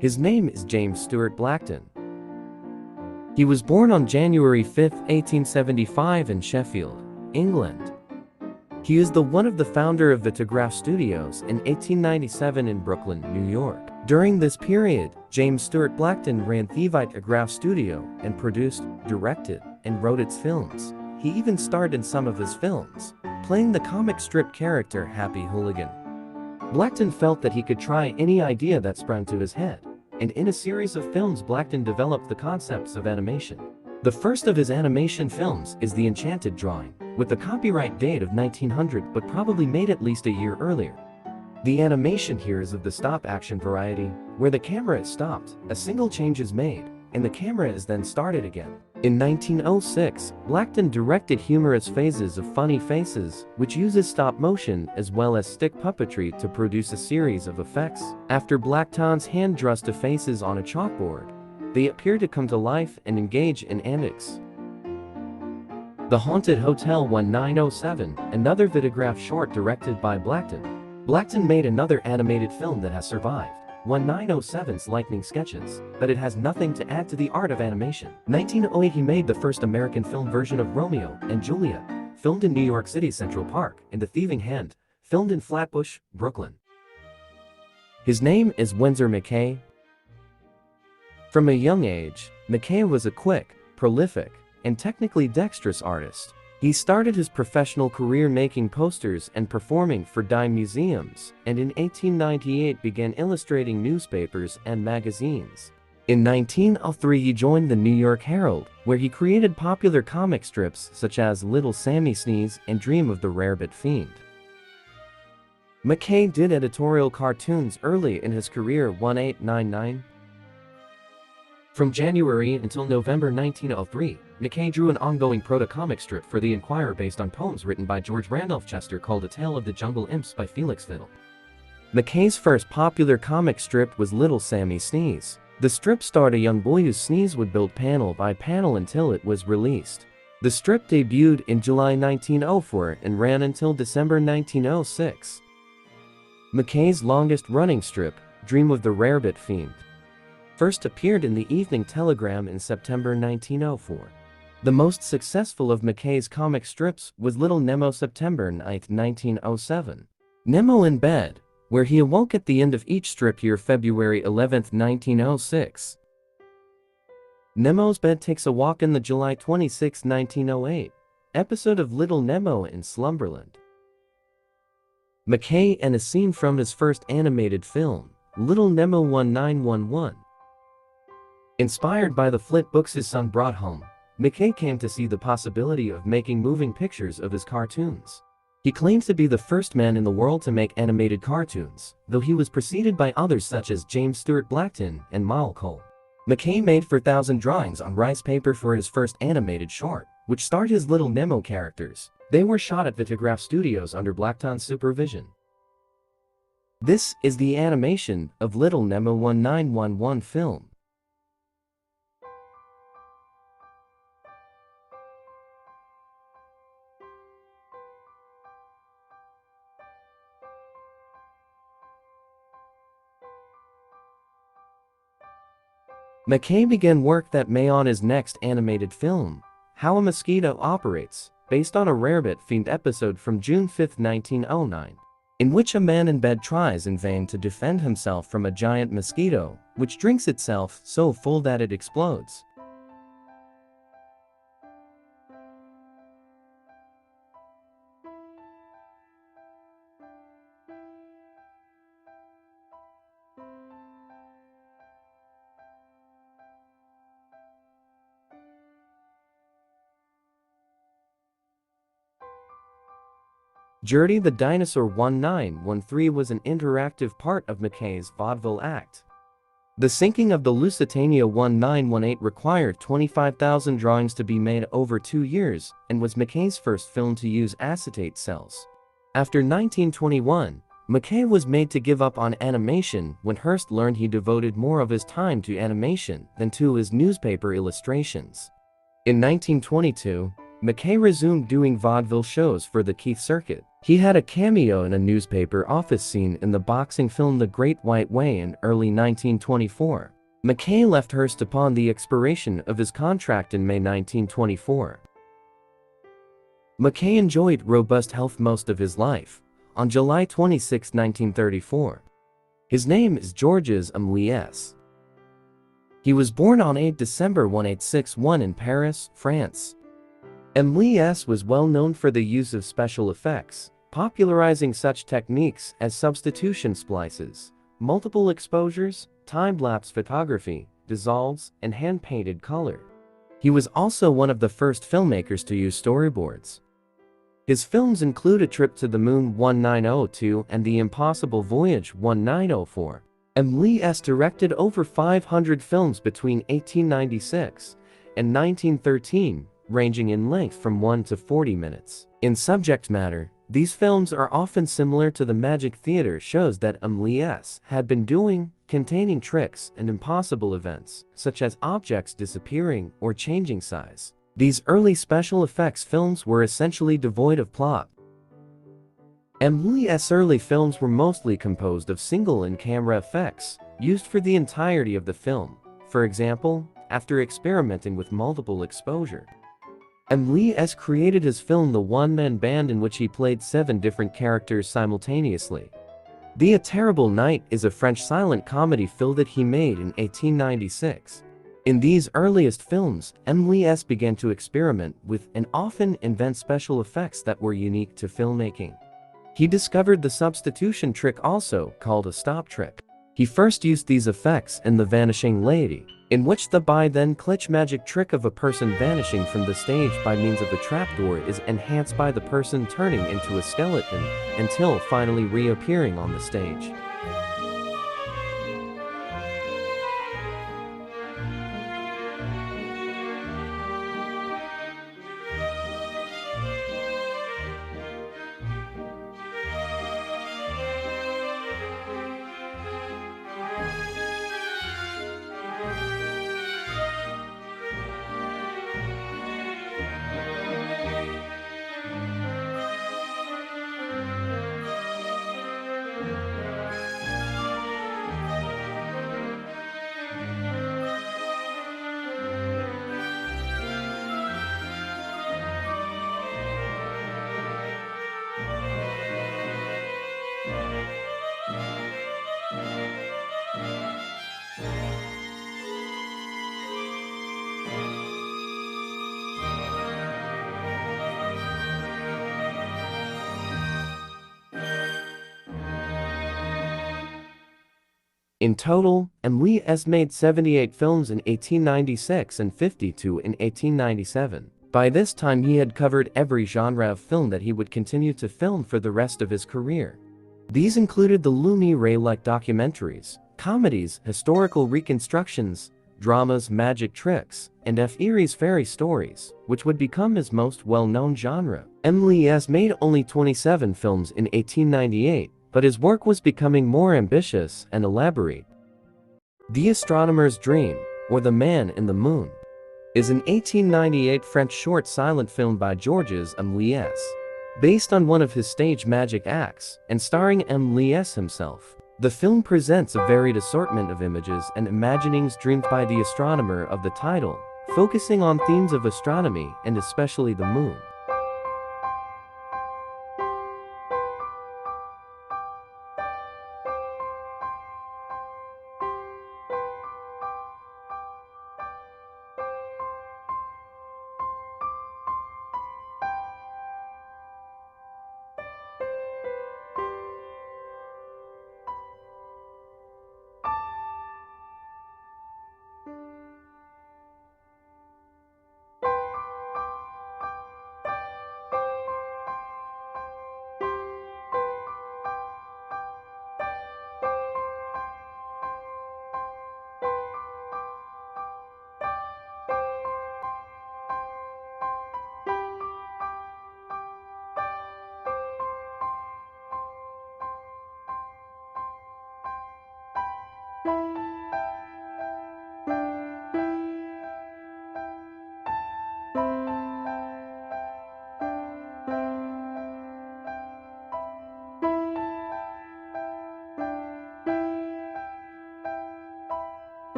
His name is James Stuart Blackton. He was born on January 5, 1875 in Sheffield, England. He is one of the founder of Vitagraph Studios in 1897 in Brooklyn, New York. During this period, James Stuart Blackton ran the Vitagraph Studio and produced, directed, and wrote its films. He even starred in some of his films, playing the comic strip character Happy Hooligan. Blackton felt that he could try any idea that sprang to his head, and in a series of films Blackton developed the concepts of animation. The first of his animation films is The Enchanted Drawing, with the copyright date of 1900 but probably made at least a year earlier. The animation here is of the stop-action variety, where the camera is stopped, a single change is made, and the camera is then started again. In 1906, Blackton directed humorous phases of Funny Faces, which uses stop motion as well as stick puppetry to produce a series of effects. After Blackton's hand draws to faces on a chalkboard, they appear to come to life and engage in antics. The Haunted Hotel 1907, another Vitagraph short directed by Blackton. Blackton made another animated film that has survived 1907's lightning sketches, but it has nothing to add to the art of animation. 1908 he made the first American film version of Romeo and Juliet, filmed in New York City's Central Park, and The Thieving Hand, filmed in Flatbush, Brooklyn. His name is Winsor McCay. From a young age, McCay was a quick, prolific, and technically dexterous artist. He started his professional career making posters and performing for dime museums, and in 1898 began illustrating newspapers and magazines. In 1903 he joined the New York Herald, where he created popular comic strips such as Little Sammy Sneeze and Dream of the Rarebit Fiend. McCay did editorial cartoons early in his career 1899. From January until November 1903, McCay drew an ongoing proto-comic strip for the Enquirer based on poems written by George Randolph Chester called A Tale of the Jungle Imps by Felix Fiddle. McCay's first popular comic strip was Little Sammy Sneeze. The strip starred a young boy whose sneeze would build panel by panel until it was released. The strip debuted in July 1904 and ran until December 1906. McCay's longest-running strip, Dream of the Rarebit Fiend, first appeared in the Evening Telegram in September 1904. The most successful of McCay's comic strips was Little Nemo September 9, 1907. Nemo in Bed, where he awoke at the end of each strip year February 11, 1906. Nemo's Bed takes a walk in the July 26, 1908 episode of Little Nemo in Slumberland. McCay and a scene from his first animated film, Little Nemo 1911. Inspired by the flit books his son brought home, McCay came to see the possibility of making moving pictures of his cartoons. He claims to be the first man in the world to make animated cartoons, though he was preceded by others such as James Stuart Blackton and Mal Cole. McCay made 4,000 drawings on rice paper for his first animated short, which starred his Little Nemo characters. They were shot at Vitagraph Studios under Blackton's supervision. This is the animation of Little Nemo 1911 film. McCay began work that May on his next animated film, How a Mosquito Operates, based on a Rarebit Fiend episode from June 5, 1909, in which a man in bed tries in vain to defend himself from a giant mosquito, which drinks itself so full that it explodes. Jerry the Dinosaur 1913 was an interactive part of McCay's vaudeville act. The sinking of the Lusitania 1918 required 25,000 drawings to be made over 2 years and was McCay's first film to use acetate cells. After 1921, McCay was made to give up on animation when Hearst learned he devoted more of his time to animation than to his newspaper illustrations. In 1922, McCay resumed doing vaudeville shows for the Keith Circuit. He had a cameo in a newspaper office scene in the boxing film The Great White Way in early 1924. McKay left Hearst upon the expiration of his contract in May 1924. McKay enjoyed robust health most of his life. On July 26, 1934. His name is Georges L. He was born on 8 December 1861 in Paris, France. L. was well known for the use of special effects, popularizing such techniques as substitution splices, multiple exposures, time-lapse photography, dissolves, and hand-painted color. He was also one of the first filmmakers to use storyboards. His films include A Trip to the Moon 1902 and The Impossible Voyage 1904. L. directed over 500 films between 1896 and 1913, ranging in length from 1 to 40 minutes. In subject matter, these films are often similar to the Magic Theater shows that L. had been doing, containing tricks and impossible events, such as objects disappearing or changing size. These early special effects films were essentially devoid of plot. L.'s early films were mostly composed of single-in-camera effects, used for the entirety of the film. For example, after experimenting with multiple exposure, L.'s created his film The One-Man Band, in which he played 7 different characters simultaneously. The A Terrible Night is a French silent comedy film that he made in 1896. In these earliest films, L.'s began to experiment with and often invent special effects that were unique to filmmaking. He discovered the substitution trick, also called a stop trick. He first used these effects in The Vanishing Lady, in which the by-then-cliché magic trick of a person vanishing from the stage by means of a trapdoor is enhanced by the person turning into a skeleton until finally reappearing on the stage. In total, L.'s made 78 films in 1896 and 52 in 1897. By this time he had covered every genre of film that he would continue to film for the rest of his career. These included the Lumiere-like documentaries, comedies, historical reconstructions, dramas, magic tricks, and F.Erie's fairy stories, which would become his most well-known genre. L.'s made only 27 films in 1898, but his work was becoming more ambitious and elaborate. The Astronomer's Dream, or The Man in the Moon, is an 1898 French short silent film by Georges L. Based on one of his stage magic acts, and starring L. himself. The film presents a varied assortment of images and imaginings dreamed by the astronomer of the title, focusing on themes of astronomy and especially the moon.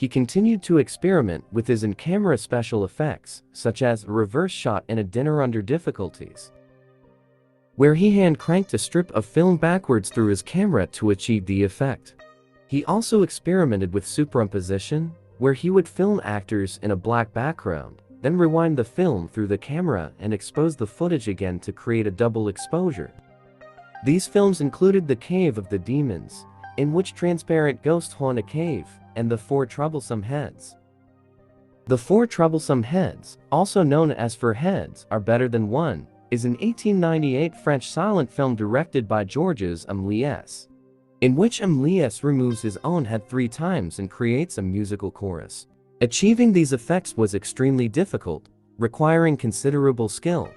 He continued to experiment with his in-camera special effects, such as a reverse shot in A Dinner Under Difficulties, where he hand-cranked a strip of film backwards through his camera to achieve the effect. He also experimented with superimposition, where he would film actors in a black background, then rewind the film through the camera and expose the footage again to create a double exposure. These films included The Cave of the Demons, in which transparent ghosts haunt a cave, and The Four Troublesome Heads. The Four Troublesome Heads, also known as Four Heads Are Better Than One, is an 1898 French silent film directed by Georges Méliès, in which Méliès removes his own head 3 times and creates a musical chorus. Achieving these effects was extremely difficult, requiring considerable skill.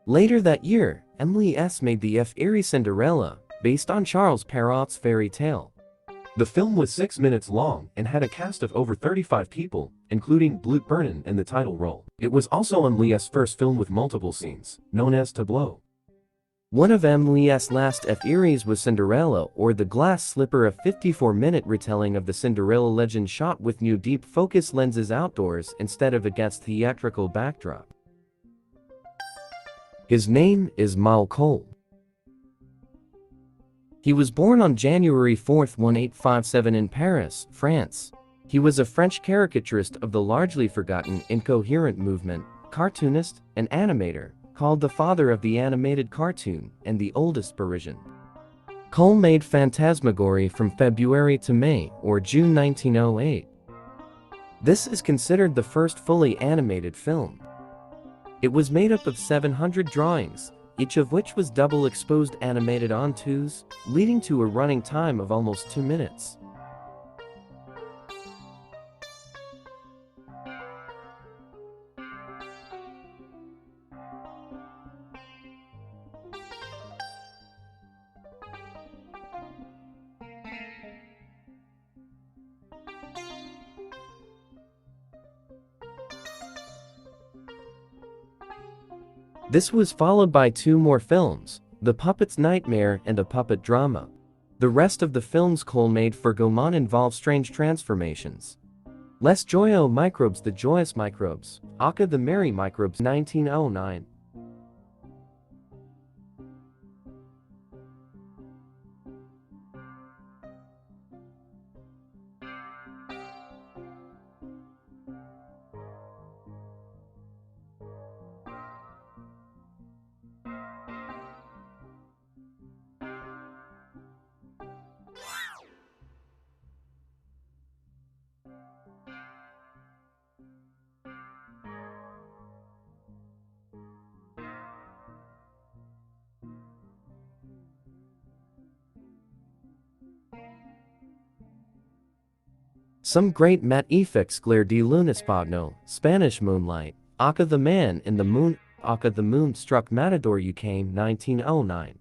Later that year, Méliès made the F. Cinderella, based on Charles Perrault's fairy tale. The film was 6 minutes long and had a cast of over 35 people, including Luc Bernin in the title role. It was also Méliès' first film with multiple scenes, known as tableaux. One of Méliès' last F. was Cinderella or The Glass Slipper, a 54-minute retelling of the Cinderella legend shot with new deep focus lenses outdoors instead of against theatrical backdrop. His name is Mal Cole. He was born on January 4, 1857 in Paris, France. He was a French caricaturist of the largely forgotten incoherent movement, cartoonist, and animator, called the father of the animated cartoon and the oldest Parisian. Cole made Phantasmagorie from February to May or June 1908. This is considered the first fully animated film. It was made up of 700 drawings, each of which was double-exposed animated ontos, leading to a running time of almost 2 minutes. This was followed by 2 more films, The Puppet's Nightmare and A Puppet Drama. The rest of the films Cole made for Gaumont involve strange transformations. Les Joyeux Microbes, The Joyous Microbes, Aka the Merry Microbes, 1909. Some great matte effects: Glare de Lunaspagno, Spanish Moonlight, Aka the Man in the Moon, Aka the Moon-Struck Matador UK, 1909.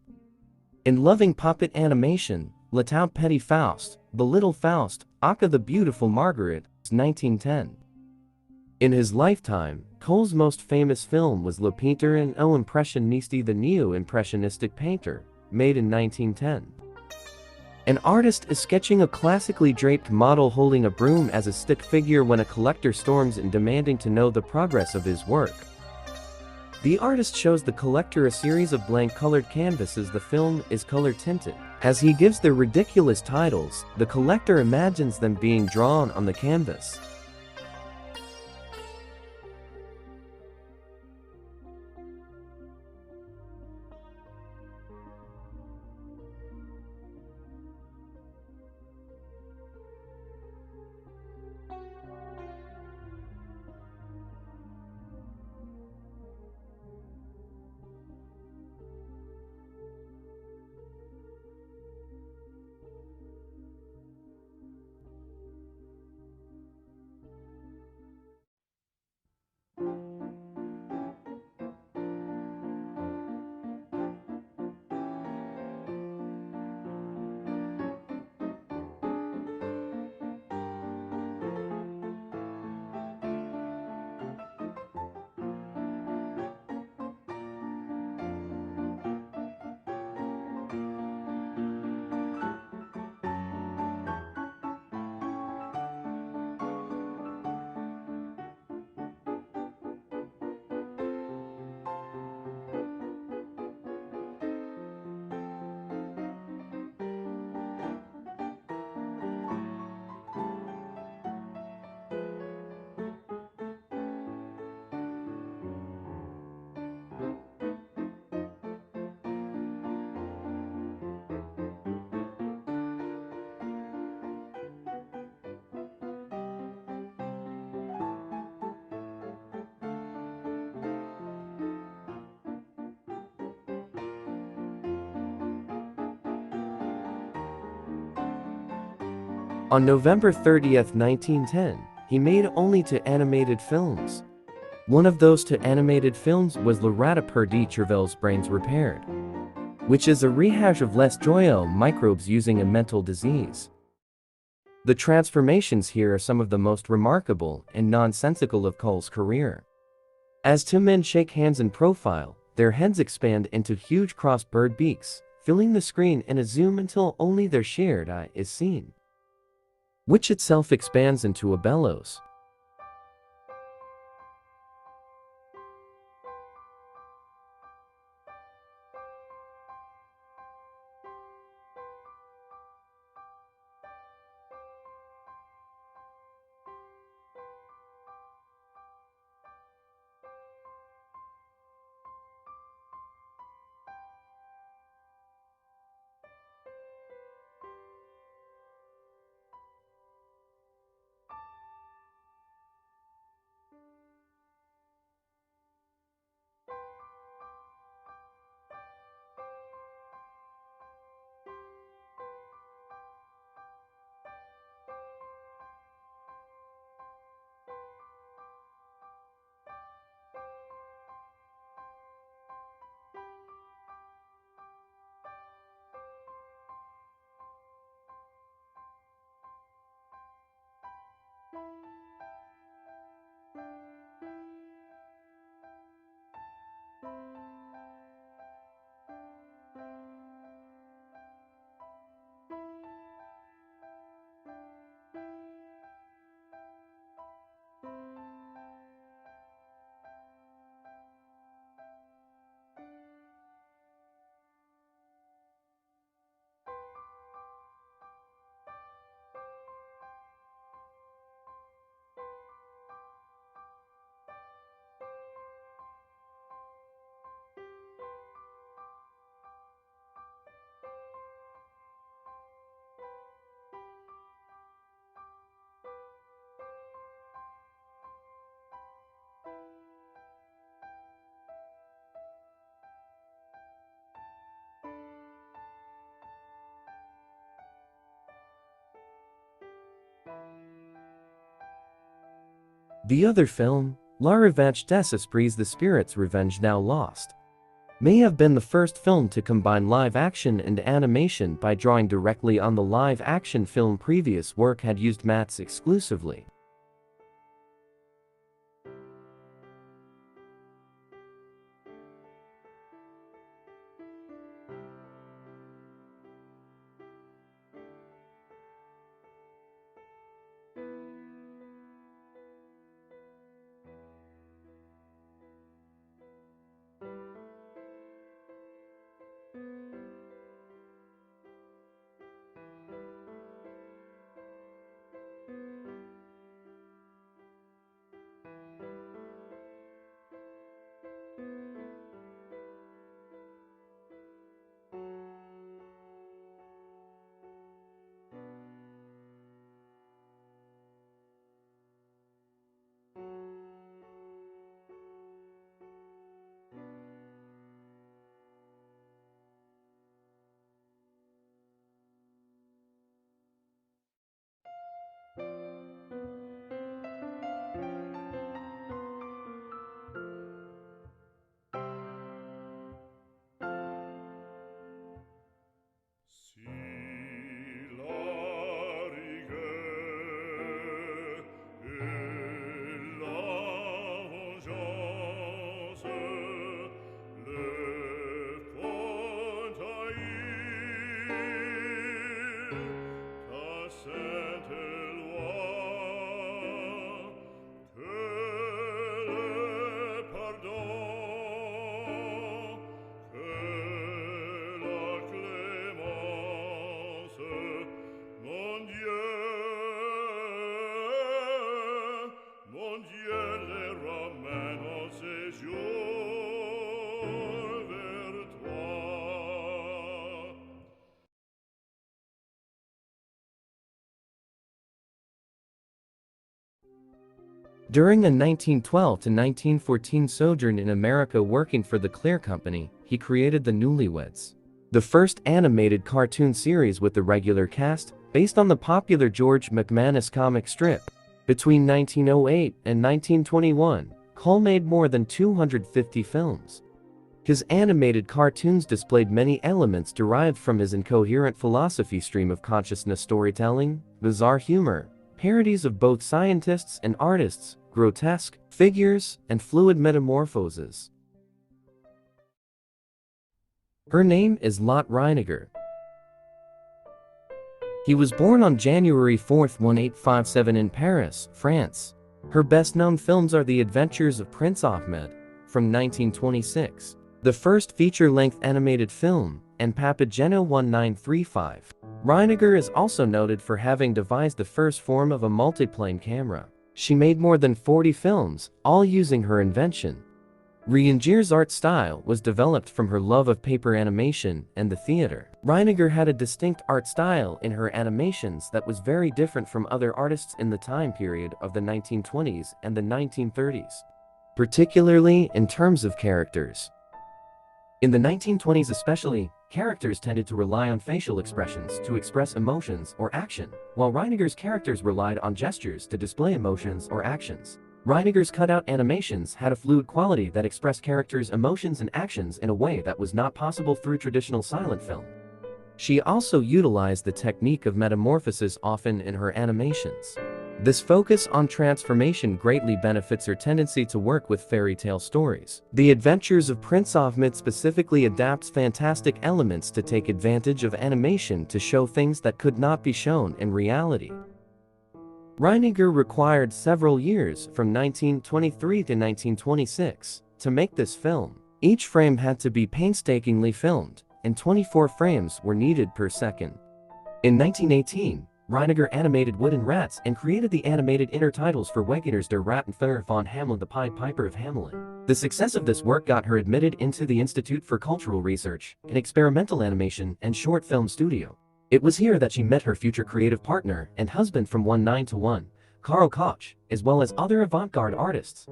In loving puppet animation, Le Tout Petit Faust, The Little Faust, Aka the Beautiful Margaret, 1910. In his lifetime, Cole's most famous film was Le Peintre en Impressionniste, the neo-impressionistic painter, made in 1910. An artist is sketching a classically draped model holding a broom as a stick figure when a collector storms in demanding to know the progress of his work. The artist shows the collector a series of blank colored canvases. The film is color tinted. As he gives their ridiculous titles, the collector imagines them being drawn on the canvas. On November 30th, 1910, he made only to animated films. One of those to animated films was Le Ratapeur de Cherville's Brains Repaired, which is a rehash of Les JayArr microbes using a mental disease. The transformations here are some of the most remarkable and nonsensical of Cole's career. As two men shake hands in profile, their heads expand into huge cross-bird beaks, filling the screen in a zoom until only their shared eye is seen, which itself expands into a bellows. The other film, La Revanche des Esprits, The Spirit's Revenge Now Lost, may have been the first film to combine live action and animation by drawing directly on the live action film previous work had used mats exclusively. During a 1912 to 1914 sojourn in America working for the Clear Company, he created The Newlyweds, the first animated cartoon series with the regular cast, based on the popular George McManus comic strip. Between 1908 and 1921, Cole made more than 250 films. His animated cartoons displayed many elements derived from his incoherent philosophy stream of consciousness storytelling, bizarre humor, parodies of both scientists and artists, grotesque figures, and fluid metamorphoses. Her name is Lotte Reiniger. He was born on January 4, 1857 in Paris, France. Her best-known films are The Adventures of Prince Ahmed, from 1926, the first feature-length animated film, and Papageno 1935. Reiniger is also noted for having devised the first form of a multiplane camera. She made more than 40 films, all using her invention. Reinger's art style was developed from her love of paper animation and the theater. Reiniger had a distinct art style in her animations that was very different from other artists in the time period of the 1920s and the 1930s, particularly in terms of characters. In the 1920s especially, characters tended to rely on facial expressions to express emotions or action, while Reiniger's characters relied on gestures to display emotions or actions. Reiniger's cutout animations had a fluid quality that expressed characters' emotions and actions in a way that was not possible through traditional silent film. She also utilized the technique of metamorphosis often in her animations. This focus on transformation greatly benefits her tendency to work with fairy tale stories. The Adventures of Prince Ahmed specifically adapts fantastic elements to take advantage of animation to show things that could not be shown in reality. Reiniger required several years, from 1923 to 1926, to make this film. Each frame had to be painstakingly filmed, and 24 frames were needed per second. In 1918, Reiniger animated wooden rats and created the animated intertitles for Wegener's Der Rattenfahrer von Hamelin, the Pied Piper of Hamelin. The success of this work got her admitted into the Institute for Cultural Research, an experimental animation and short film studio. It was here that she met her future creative partner and husband from 1921, Karl Koch, as well as other avant-garde artists.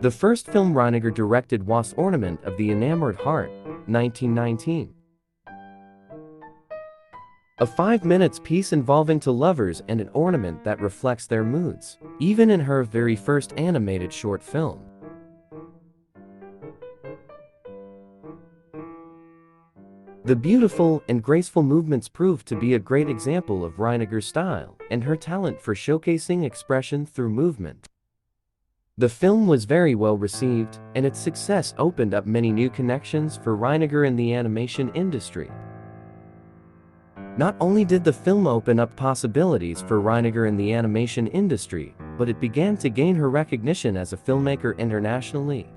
The first film Reiniger directed was Ornament of the Enamored Heart, 1919. A 5 minutes piece involving two lovers and an ornament that reflects their moods, even in her very first animated short film. The beautiful and graceful movements proved to be a great example of Reiniger's style and her talent for showcasing expression through movement. The film was very well received, and its success opened up many new connections for Reiniger in the animation industry. Not only did the film open up possibilities for Reiniger in the animation industry, but it began to gain her recognition as a filmmaker internationally.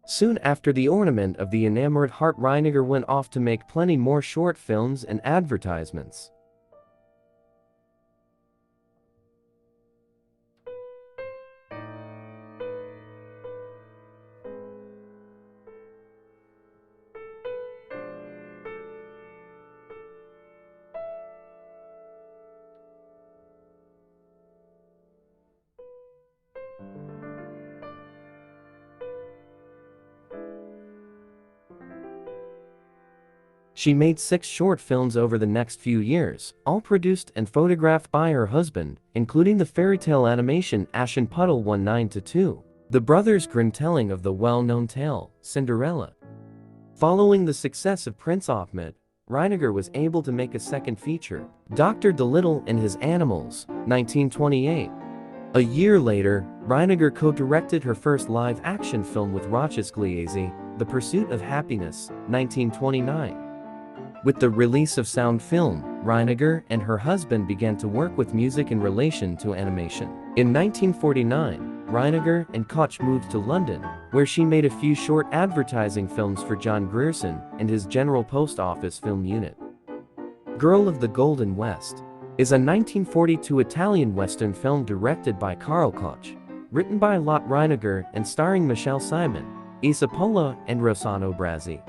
Soon after The Ornament of the Enamored Heart, Reiniger went off to make plenty more short films and advertisements. She made 6 short films over the next few years, all produced and photographed by her husband, including the fairy tale animation Aschenputtel 19-2, the brothers Grimm telling of the well-known tale, Cinderella. Following the success of Prince Ahmed, Reiniger was able to make a second feature, Dr. Dolittle and His Animals, 1928. A year later, Reiniger co-directed her first live-action film with Rochus Gliese, The Pursuit of Happiness, 1929. With the release of sound film, Reiniger and her husband began to work with music in relation to animation. In 1949, Reiniger and Koch moved to London, where she made a few short advertising films for John Grierson and his General Post Office film unit. Girl of the Golden West is a 1942 Italian Western film directed by Karl Koch, written by Lotte Reiniger and starring Michelle Simon, Isa Pola, and Rossano Brazzi.